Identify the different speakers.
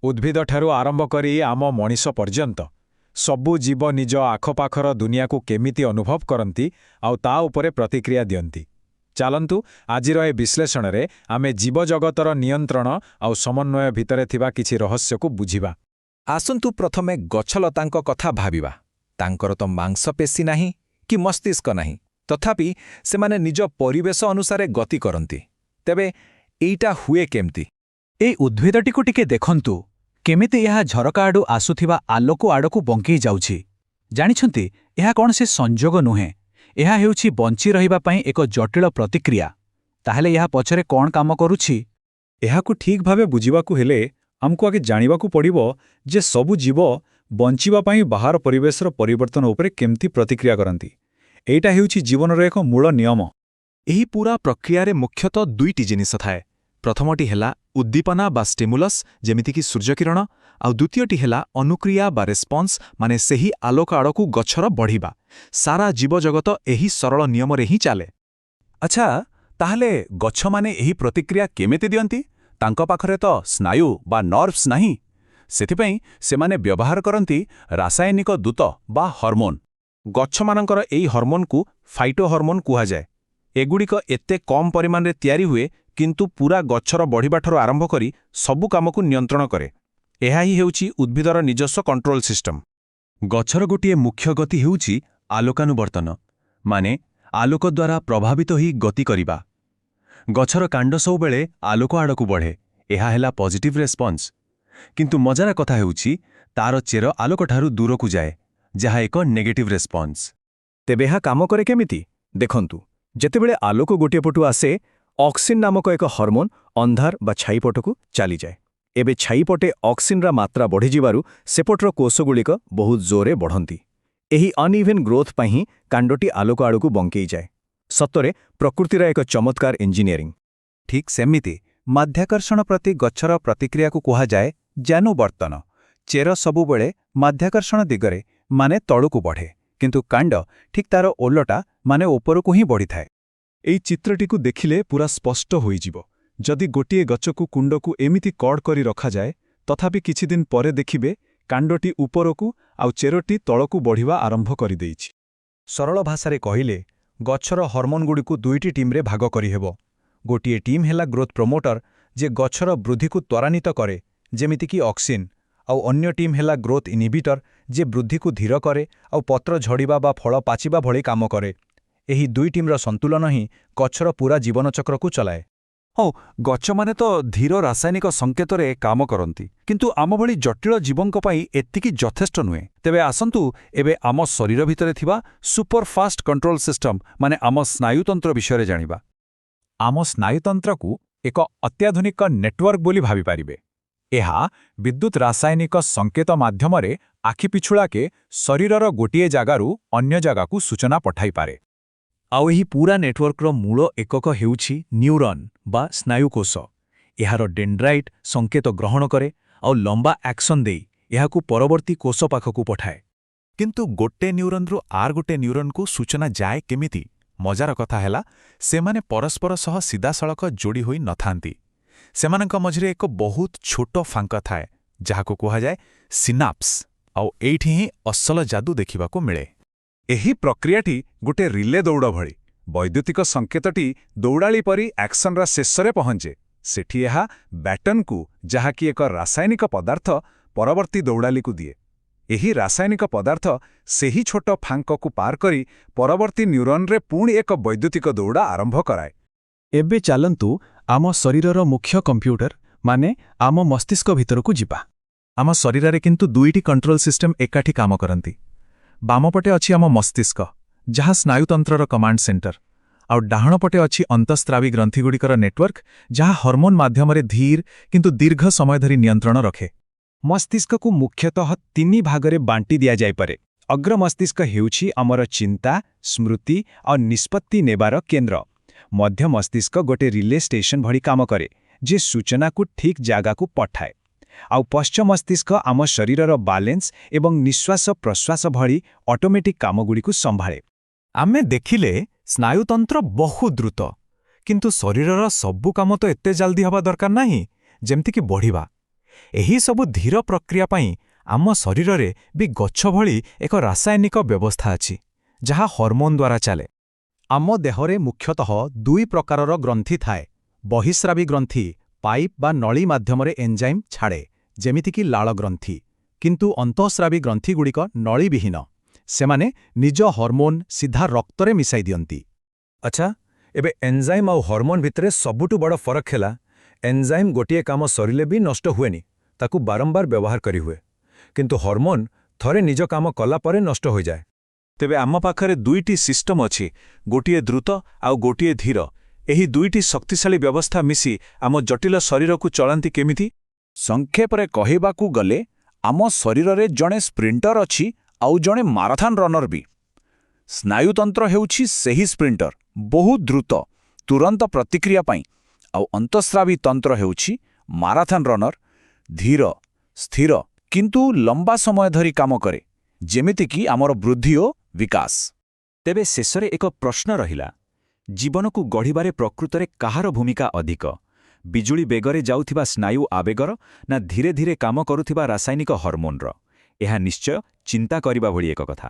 Speaker 1: ଉଦ୍ଭିଦଠାରୁ ଆରମ୍ଭ କରି ଆମ ମଣିଷ ପର୍ଯ୍ୟନ୍ତ ସବୁ ଜୀବ ନିଜ ଆଖପାଖର ଦୁନିଆକୁ କେମିତି ଅନୁଭବ କରନ୍ତି ଆଉ ତା ଉପରେ ପ୍ରତିକ୍ରିୟା ଦିଅନ୍ତି। ଚାଲନ୍ତୁ ଆଜିର ଏ ବିଶ୍ଳେଷଣରେ ଆମେ ଜୀବଜଗତର ନିୟନ୍ତ୍ରଣ ଆଉ ସମନ୍ୱୟ ଭିତରେ ଥିବା କିଛି ରହସ୍ୟକୁ ବୁଝିବା।
Speaker 2: ଆସନ୍ତୁ ପ୍ରଥମେ ଗଛଲତାଙ୍କ କଥା ଭାବିବା। ତାଙ୍କର ତ ମାଂସପେଶୀ ନାହିଁ କି ମସ୍ତିଷ୍କ ନାହିଁ, ତଥାପି ସେମାନେ ନିଜ ପରିବେଶ ଅନୁସାରେ ଗତି କରନ୍ତି। ତେବେ ଏଇଟା ହୁଏ କେମିତି?
Speaker 3: এই ଉଦ୍ଭିଦଟିକୁ ଟିକେ ଦେଖନ୍ତୁ, କେମିତି ଏହା ଝରକା ଆଡ଼ୁ ଆସୁଥିବା ଆଲୋକ ଆଡ଼କୁ ବଙ୍କେଇ ଯାଉଛି। ଜାଣିଛନ୍ତି, ଏହା କୌଣସି ସଂଯୋଗ ନୁହେଁ। ଏହା ହେଉଛି ବଞ୍ଚି ରହିବା ପାଇଁ ଏକ ଜଟିଳ ପ୍ରତିକ୍ରିୟା। ତାହେଲେ ଏହା ପଛରେ କ'ଣ କାମ କରୁଛି?
Speaker 4: ଏହାକୁ ଠିକ୍ ଭାବେ ବୁଝିବାକୁ ହେଲେ ଆମକୁ ଆଗେ ଜାଣିବାକୁ ପଡ଼ିବ ଯେ ସବୁ ଜୀବ ବଞ୍ଚିବା ପାଇଁ ବାହାର ପରିବେଶର ପରିବର୍ତ୍ତନ ଉପରେ କେମିତି ପ୍ରତିକ୍ରିୟା କରନ୍ତି। ଏଇଟା ହେଉଛି ଜୀବନର ଏକ ମୂଳ ନିୟମ।
Speaker 5: ଏହି ପୂରା ପ୍ରକ୍ରିୟାରେ ମୁଖ୍ୟତଃ ଦୁଇଟି ଜିନିଷ ଥାଏ। ପ୍ରଥମଟି ହେଲା ଉଦ୍ଦୀପନା ବା ଷ୍ଟିମୁଲସ୍, ଯେମିତିକି ସୂର୍ଯ୍ୟକିରଣ, ଆଉ ଦ୍ୱିତୀୟଟି ହେଲା ଅନୁକ୍ରିୟା ବା ରେସ୍ପନ୍ସ, ମାନେ ସେହି ଆଲୋକ ଆଡ଼କୁ ଗଛର ବଢ଼ିବା। ସାରା ଜୀବଜଗତ ଏହି ସରଳ ନିୟମରେ ହିଁ ଚାଲେ।
Speaker 3: ଆଚ୍ଛା, ତାହେଲେ ଗଛମାନେ ଏହି ପ୍ରତିକ୍ରିୟା କେମିତି ଦିଅନ୍ତି? ତାଙ୍କ ପାଖରେ ତ ସ୍ନାୟୁ ବା ନର୍ଭସ୍ ନାହିଁ। ସେଥିପାଇଁ ସେମାନେ ବ୍ୟବହାର କରନ୍ତି ରାସାୟନିକ ଦୂତ ବା ହର୍ମୋନ୍।
Speaker 2: ଗଛମାନଙ୍କର ଏହି ହର୍ମୋନ୍କୁ ଫାଇଟୋହର୍ମୋନ୍ କୁହାଯାଏ। ଏଗୁଡ଼ିକ ଏତେ କମ୍ ପରିମାଣରେ ତିଆରି ହୁଏ, କିନ୍ତୁ ପୂରା ଗଛର ବଢ଼ିବାଠାରୁ ଆରମ୍ଭ କରି ସବୁ କାମକୁ ନିୟନ୍ତ୍ରଣ କରେ। ଏହା ହିଁ ହେଉଛି ଉଦ୍ଭିଦର ନିଜସ୍ୱ କଣ୍ଟ୍ରୋଲ ସିଷ୍ଟମ।
Speaker 5: ଗଛର ଗୋଟିଏ ମୁଖ୍ୟ ଗତି ହେଉଛି ଆଲୋକାନୁବର୍ତ୍ତନ, ମାନେ ଆଲୋକ ଦ୍ୱାରା ପ୍ରଭାବିତ ହୋଇ ଗତି କରିବା। ଗଛର କାଣ୍ଡ ସବୁବେଳେ ଆଲୋକ ଆଡ଼କୁ ବଢ଼େ। ଏହା ହେଲା ପଜିଟିଭ୍ ରେସ୍ପନ୍ସ। କିନ୍ତୁ ମଜାର କଥା ହେଉଛି, ତାର ଚେର ଆଲୋକଠାରୁ ଦୂରକୁ ଯାଏ, ଯାହା ଏକ ନେଗେଟିଭ୍ ରେସ୍ପନ୍ସ।
Speaker 3: ତେବେ ଏହା କାମ କରେ କେମିତି? ଦେଖନ୍ତୁ, ଯେତେବେଳେ ଆଲୋକ ଗୋଟିଏ ପଟୁ ଆସେ, ଅକ୍ସିନ୍ ନାମକ ଏକ ହର୍ମୋନ୍ ଅନ୍ଧାର ବା ଛାଇପଟକୁ ଚାଲିଯାଏ। ଏବେ ଛାଇପଟେ ଅକ୍ସିନ୍ର ମାତ୍ରା ବଢ଼ିଯିବାରୁ ସେପଟର କୋଷଗୁଡ଼ିକ ବହୁତ ଜୋରରେ ବଢ଼ନ୍ତି। ଏହି ଅନଇଭେନ୍ ଗ୍ରୋଥ୍ ପାଇଁ ହିଁ କାଣ୍ଡଟି ଆଲୋକ ଆଡ଼କୁ ବଙ୍କେଇଯାଏ। ସତରେ ପ୍ରକୃତିର ଏକ ଚମତ୍କାର ଇଞ୍ଜିନିୟରିଂ।
Speaker 2: ଠିକ୍ ସେମିତି ମାଧ୍ୟାକର୍ଷଣ ପ୍ରତି ଗଛର ପ୍ରତିକ୍ରିୟାକୁ କୁହାଯାଏ ଜାନୁବର୍ତ୍ତନ। ଚେର ସବୁବେଳେ ମାଧ୍ୟାକର୍ଷଣ ଦିଗରେ, ମାନେ ତଳକୁ ବଢ଼େ, କିନ୍ତୁ କାଣ୍ଡ ଠିକ୍ ତାର ଓଲଟା, ମାନେ ଉପରକୁ ହିଁ ବଢ଼ିଥାଏ।
Speaker 4: ଏହି ଚିତ୍ରଟିକୁ ଦେଖିଲେ ପୁରା ସ୍ପଷ୍ଟ ହୋଇଯିବ। ଯଦି ଗୋଟିଏ ଗଛକୁ କୁଣ୍ଡକୁ ଏମିତି କଡ଼ କରି ରଖାଯାଏ, ତଥାପି କିଛିଦିନ ପରେ ଦେଖିବେ କାଣ୍ଡଟି ଉପରକୁ ଆଉ ଚେରଟି ତଳକୁ ବଢ଼ିବା ଆରମ୍ଭ କରିଦେଇଛି।
Speaker 2: ସରଳ ଭାଷାରେ କହିଲେ, ଗଛର ହର୍ମୋନ୍ଗୁଡ଼ିକୁ ଦୁଇଟି ଟିମ୍ରେ ଭାଗ କରିହେବ। ଗୋଟିଏ ଟିମ୍ ହେଲା ଗ୍ରୋଥ୍ ପ୍ରମୋଟର, ଯେ ଗଛର ବୃଦ୍ଧିକୁ ତ୍ୱରାନ୍ୱିତ କରେ, ଯେମିତିକି ଅକ୍ସିନ୍, ଆଉ ଅନ୍ୟ ଟିମ୍ ହେଲା ଗ୍ରୋଥ୍ ଇନହିବିଟର, ଯେ ବୃଦ୍ଧିକୁ ଧୀର କରେ ଆଉ ପତ୍ର ଝଡ଼ିବା ବା ଫଳ ପାଚିବା ଭଳି କାମ କରେ। ଏହି ଦୁଇ ଟିମ୍ର ସନ୍ତୁଳନ ହିଁ ଗଛର ପୂରା ଜୀବନଚକ୍ରକୁ ଚଲାଏ।
Speaker 3: ହଁ, ଗଛମାନେ ତ ଧୀର ରାସାୟନିକ ସଂକେତରେ କାମ କରନ୍ତି, କିନ୍ତୁ ଆମ ଭଳି ଜଟିଳ ଜୀବଙ୍କ ପାଇଁ ଏତିକି ଯଥେଷ୍ଟ ନୁହେଁ। ତେବେ ଆସନ୍ତୁ ଏବେ ଆମ ଶରୀର ଭିତରେ ଥିବା ସୁପରଫାଷ୍ଟ କଣ୍ଟ୍ରୋଲ ସିଷ୍ଟମ, ମାନେ ଆମ ସ୍ନାୟୁତନ୍ତ୍ର ବିଷୟରେ ଜାଣିବା।
Speaker 1: ଆମ ସ୍ନାୟୁତନ୍ତ୍ରକୁ ଏକ ଅତ୍ୟାଧୁନିକ ନେଟୱାର୍କ ବୋଲି ଭାବିପାରିବେ। ଏହା ବିଦ୍ୟୁତ୍ ରାସାୟନିକ ସଂକେତ ମାଧ୍ୟମରେ ଆଖିପିଛୁଳାକେ ଶରୀରର ଗୋଟିଏ ଜାଗାରୁ ଅନ୍ୟ ଜାଗାକୁ ସୂଚନା ପଠାଇପାରେ।
Speaker 3: ଆଉ ଏହି ପୂରା ନେଟୱାର୍କର ମୂଳ ଏକକ ହେଉଛି ନ୍ୟୁରନ୍ ବା ସ୍ନାୟୁକୋଷ। ଏହାର ଡେଣ୍ଡ୍ରାଇଟ୍ ସଂକେତ ଗ୍ରହଣ କରେ ଆଉ ଲମ୍ବା ଆକ୍ସନ୍ ଦେଇ ଏହାକୁ ପରବର୍ତ୍ତୀ କୋଷ ପାଖକୁ ପଠାଏ।
Speaker 5: କିନ୍ତୁ ଗୋଟେ ନ୍ୟୁରନ୍ରୁ ଆର୍ ଗୋଟେ ନ୍ୟୁରନ୍କୁ ସୂଚନା ଯାଏ କେମିତି? ମଜାର କଥା ହେଲା, ସେମାନେ ପରସ୍ପର ସହ ସିଧାସଳଖ ଯୋଡ଼ି ହୋଇ ନଥାନ୍ତି। ସେମାନଙ୍କ ମଝିରେ ଏକ ବହୁତ ଛୋଟ ଫାଙ୍କ ଥାଏ, ଯାହାକୁ କୁହାଯାଏ ସିନାପ୍ସ। ଆଉ ଏଇଠି ହିଁ ଅସଲ ଯାଦୁ ଦେଖିବାକୁ ମିଳେ।
Speaker 4: ଏହି ପ୍ରକ୍ରିୟାଟି ଗୋଟେ ରିଲେ ଦୌଡ଼ ଭଳି। ବୈଦ୍ୟୁତିକ ସଂକେତଟି ଦୌଡ଼ାଳି ପରି ଆକ୍ସନର ଶେଷରେ ପହଞ୍ଚେ। ସେଠି ଏହା ବ୍ୟାଟନ୍କୁ, ଯାହାକି ଏକ ରାସାୟନିକ ପଦାର୍ଥ, ପରବର୍ତ୍ତୀ ଦୌଡ଼ାଳିକୁ ଦିଏ। ଏହି ରାସାୟନିକ ପଦାର୍ଥ ସେହି ଛୋଟ ଫାଙ୍କକୁ ପାର କରି ପରବର୍ତ୍ତୀ ନ୍ୟୁରନ୍ରେ ପୁଣି ଏକ ବୈଦ୍ୟୁତିକ ଦୌଡ଼ ଆରମ୍ଭ କରାଏ।
Speaker 3: ଏବେ ଚାଲନ୍ତୁ ଆମ ଶରୀରର ମୁଖ୍ୟ କମ୍ପ୍ୟୁଟର, ମାନେ ଆମ ମସ୍ତିଷ୍କ ଭିତରକୁ ଯିବା।
Speaker 5: ଆମ ଶରୀରରେ କିନ୍ତୁ ଦୁଇଟି କଣ୍ଟ୍ରୋଲ ସିଷ୍ଟମ ଏକାଠି କାମ କରନ୍ତି। ବାମପଟେ ଅଛି ଆମ ମସ୍ତିଷ୍କ, ଯାହା ସ୍ନାୟୁତନ୍ତ୍ରର କମାଣ୍ଡ ସେଣ୍ଟର, ଆଉ ଡାହାଣ ପଟେ ଅଛି ଅନ୍ତଃସ୍ରାବୀ ଗ୍ରନ୍ଥିଗୁଡ଼ିକର ନେଟୱାର୍କ, ଯାହା ହର୍ମୋନ୍ ମାଧ୍ୟମରେ ଧୀର କିନ୍ତୁ ଦୀର୍ଘ ସମୟ ଧରି ନିୟନ୍ତ୍ରଣ ରଖେ।
Speaker 3: ମସ୍ତିଷ୍କକୁ ମୁଖ୍ୟତଃ ତିନି ଭାଗରେ ବାଣ୍ଟି ଦିଆଯାଇପାରେ। ଅଗ୍ରମସ୍ତିଷ୍କ ହେଉଛି ଆମର ଚିନ୍ତା, ସ୍ମୃତି ଆଉ ନିଷ୍ପତ୍ତି ନେବାର କେନ୍ଦ୍ର। ମଧ୍ୟ ମସ୍ତିଷ୍କ ଗୋଟେ ରିଲେ ଷ୍ଟେସନ ଭଳି କାମ କରେ, ଯେ ସୂଚନାକୁ ଠିକ୍ ଜାଗାକୁ ପଠାଏ। ଆଉ ପଶ୍ଚ ମସ୍ତିଷ୍କ ଆମ ଶରୀରର ବାଲାନ୍ସ ଏବଂ ନିଶ୍ୱାସ ପ୍ରଶ୍ୱାସ ଭଳି ଅଟୋମେଟିକ୍ କାମଗୁଡ଼ିକୁ ସମ୍ଭାଳେ।
Speaker 5: ଆମେ ଦେଖିଲେ ସ୍ନାୟୁତନ୍ତ୍ର ବହୁତ ଦ୍ରୁତ, କିନ୍ତୁ ଶରୀରର ସବୁ କାମ ତ ଏତେ ଜଲ୍ଦି ହେବା ଦରକାର ନାହିଁ, ଯେମିତିକି ବଢ଼ିବା।
Speaker 2: ଏହିସବୁ ଧୀର ପ୍ରକ୍ରିୟା ପାଇଁ ଆମ ଶରୀରରେ ବି ଗଛ ଭଳି ଏକ ରାସାୟନିକ ବ୍ୟବସ୍ଥା ଅଛି ଯାହା ହର୍ମୋନ ଦ୍ୱାରା ଚାଲେ। ଆମ ଦେହରେ ମୁଖ୍ୟତଃ 2 ପ୍ରକାରର ଗ୍ରନ୍ଥି ଥାଏ। ବହିସ୍ରାବୀ ଗ୍ରନ୍ଥି ପାଇପ୍ ବା ନଳୀ ମାଧ୍ୟମରେ ଏନ୍ଜାଇମ୍ ଛାଡ଼େ, ଯେମିତିକି ଲାଳ ଗ୍ରନ୍ଥି, କିନ୍ତୁ ଅନ୍ତଃସ୍ରାବୀ ଗ୍ରନ୍ଥିଗୁଡ଼ିକ ନଳୀବିହୀନ। ସେମାନେ ନିଜ ହର୍ମୋନ ସିଧା ରକ୍ତରେ ମିଶାଇ ଦିଅନ୍ତି।
Speaker 5: ଆଚ୍ଛା, ଏବେ ଏନ୍ଜାଇମ୍ ଆଉ ହର୍ମୋନ୍ ଭିତରେ ସବୁଠୁ ବଡ଼ ଫରକ ହେଲା ଏନ୍ଜାଇମ୍ ଗୋଟିଏ କାମ ସରିଲେ ବି ନଷ୍ଟ ହୁଏନି, ତାକୁ ବାରମ୍ବାର ବ୍ୟବହାର କରିହୁଏ। କିନ୍ତୁ ହର୍ମୋନ୍ ଥରେ ନିଜ କାମ କଲା ପରେ ନଷ୍ଟ ହୋଇଯାଏ।
Speaker 4: ତେବେ ଆମ ପାଖରେ 2ଟି ସିଷ୍ଟମ ଅଛି, ଗୋଟିଏ ଦ୍ରୁତ ଆଉ ଗୋଟିଏ ଧୀର। ଏହି 2ଟି ଶକ୍ତିଶାଳୀ ବ୍ୟବସ୍ଥା ମିଶି ଆମ ଜଟିଳ ଶରୀରକୁ ଚଳାନ୍ତି କେମିତି?
Speaker 6: ସଂକ୍ଷେପରେ କହିବାକୁ ଗଲେ ଆମ ଶରୀରରେ ଜଣେ ସ୍ପ୍ରିଣ୍ଟର ଅଛି ଆଉ ଜଣେ ମାରାଥନ୍ ରନର ବି। ସ୍ନାୟୁତନ୍ତ୍ର ହେଉଛି ସେହି ସ୍ପ୍ରିଣ୍ଟର, ବହୁତ ଦ୍ରୁତ, ତୁରନ୍ତ ପ୍ରତିକ୍ରିୟା ପାଇଁ, ଆଉ ଅନ୍ତଃସ୍ରାବୀ ତନ୍ତ୍ର ହେଉଛି ମାରାଥନ୍ ରନର, ଧୀର, ସ୍ଥିର କିନ୍ତୁ ଲମ୍ବା ସମୟ ଧରି କାମ କରେ, ଯେମିତିକି ଆମର ବୃଦ୍ଧି ଓ ବିକାଶ।
Speaker 7: ତେବେ ଶେଷରେ ଏକ ପ୍ରଶ୍ନ ରହିଲା, ଜୀବନକୁ ଗଢ଼ିବାରେ ପ୍ରକୃତରେ କାହାର ଭୂମିକା ଅଧିକ? ବିଜୁଳି ବେଗରେ ଯାଉଥିବା ସ୍ନାୟୁ ଆବେଗର ନା ଧୀରେ ଧୀରେ କାମ କରୁଥିବା ରାସାୟନିକ ହର୍ମୋନର? ଏହା ନିଶ୍ଚୟ ଚିନ୍ତା କରିବା ଭଳି ଏକ କଥା।